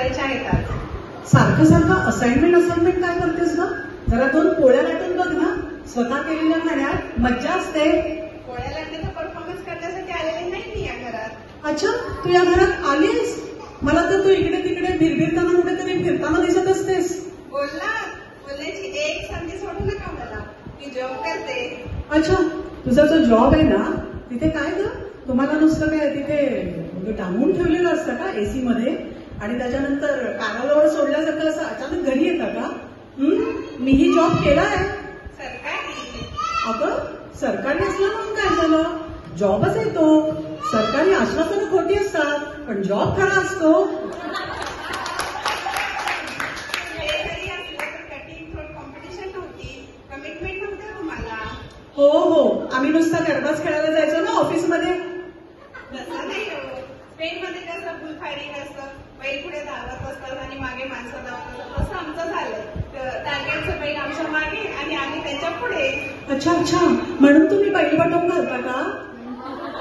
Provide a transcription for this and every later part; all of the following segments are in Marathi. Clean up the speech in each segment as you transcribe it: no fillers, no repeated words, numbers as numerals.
करायच्या आहेत आज. सारखं सारखं असाइनमेंट काय करतेस ना? जरा 2 पोळ्या लाटून बघ ना. स्वतः केलेल्या खाण्यात मज्जा असते. पोळ्या लाटण्याचा परफॉर्मन्स करण्यासाठी आलेली नाही मी या घरात. अच्छा, तू या घरात आलीस? मला तर तू इकडे तिकडे भिरभिरताना कुठेतरी फिरताना दिसत असतेस. बोलण्याची एक संधी सोडू नका मला. मी जॉब करते. अच्छा, तुझा जो जॉब आहे ना तिथे काय ग? तुम्हाला नुसतं काय तिथे टांगून ठेवलेलं असतं का एसी मध्ये आणि त्याच्यानंतर कानाजवळ सोडल्यासारखं असं अचानक घरी येतं का? मीही जॉब केलाय. सरकारी? अगं सरकारी असला म्हणून काय झालं? जॉबच आहे तो. सरकारी आश्वासनं खोटी असतात पण जॉब खरा असतो. हो हो, आम्ही नुसता गरबाच खेळायला जायचो ना ऑफिसमध्ये. तसं नाही हो. स्पेनमध्ये कसं बुलफायरिंग असतं, बैल पुढे धावत असतात आणि मागे माणसं धावत असतात, तसं आमचं झालंय. टार्गेटचं बैल आमच्या मागे आणि आम्ही त्यांच्या पुढे. अच्छा, म्हणून तुम्ही बैल वाटून घालता का?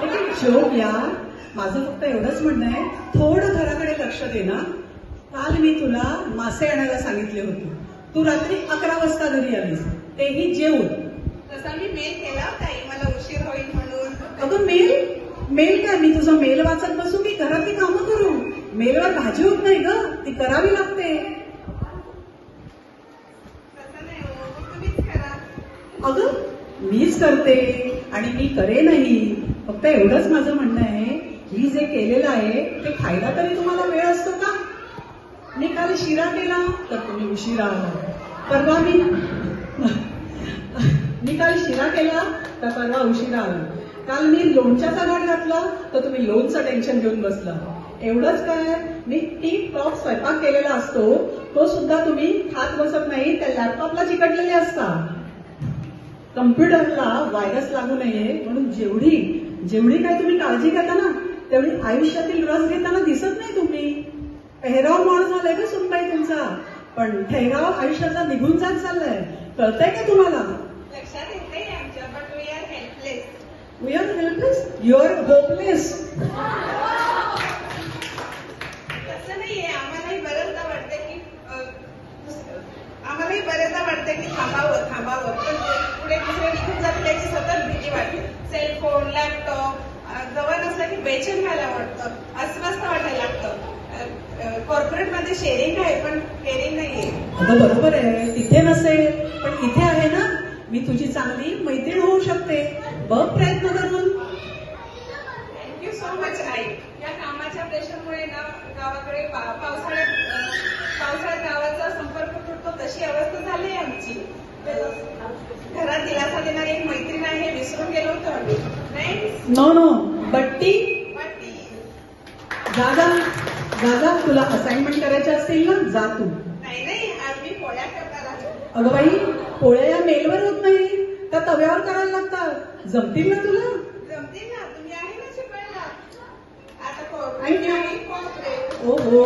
एक जोक यार. माझं फक्त एवढंच म्हणणं आहे, थोडं घराकडे लक्ष दे ना. काल मी तुला मासे आणायला सांगितले होते. तू रात्री 11 वाजता घरी आलीस, तेही जेवून. तसा मी मेल केला होता मला उशीर होईल म्हणून. अगं मेल काय? मी तुझा मेल वाचत बसू की घरातली कामं करू? मेलवर भाजी होत नाही ग, ती करावी लागते. तसं नाही हो, तुम्हीच करा. अगं मीच करते आणि मी करेनही. फक्त एवढंच माझं म्हणणं आहे, ही जे केलेलं आहे ते खायला तरी तुम्हाला वेळ असतो का? मी काल शिरा केला तर तुम्ही उशिरा आला. परवा मी काल शिरा केला तर परवा उशिरा आला. काल मी लोणच्याचा घाट घातला तर तुम्ही लोणचं टेन्शन घेऊन बसला. एवढंच काय, मी टीप टॉप स्वयंपाक केलेला असतो तो सुद्धा तुम्ही खात बसत नाही, त्या लॅपटॉपला चिकटलेले असतात. कम्प्युटरला व्हायरस लागू नये म्हणून जेवढी काय तुम्ही काळजी घेता ना तेवढी आयुष्यातील रस घेताना दिसत नाही तुम्ही. पेहराव माणूस झालाय का सुनबाई तुमचा, पण ठहराव आयुष्याचा निघून जात चाललाय. कळतंय का तुम्हाला? लक्षात येते आमच्या, but we are helpless. We are helpless? You are hopeless. तसं नाहीये. आम्हालाही बरेचदा वाटते की थांबावं पण पुढे दुसरे निघून जाते त्याची सतत भीती वाटते. सेलफोन, लॅपटॉप जवळ नसलं की बेचैन व्हायला वाटतं, अस्वस्थ वाटायला लागतं. कॉर्पोरेटमध्ये शेअरिंग आहे पण केअरिंग नाहीये. अगं बरोबर आहे, तिथे नसेल पण इथे आहे ना. मी तुझी चांगली मैत्रीण होऊ शकते. बघ प्रयत्न करून. Thank you so much I. या कामाच्या प्रेशरमुळे ना गावाकडे पावसाळ्यात गावाचा संपर्क तुटतो तशी अवस्था झाली आहे आमची. घरात दिलासा देणारी एक मैत्रीण आहे, विसरून गेलो होतो आम्ही. नो बट्टी जा, तुला असाइनमेंट करायचे असतील ना, जा तू. नाही आज मी पोळ्या करणार आहे. अगं बाई, पोळ्या या मेलवर होत नाही, त्या तव्यावर करायला लागतात. जमतील ना तुला? जमतील ना, तुम्ही आहे ना शिकवायला. आता हो.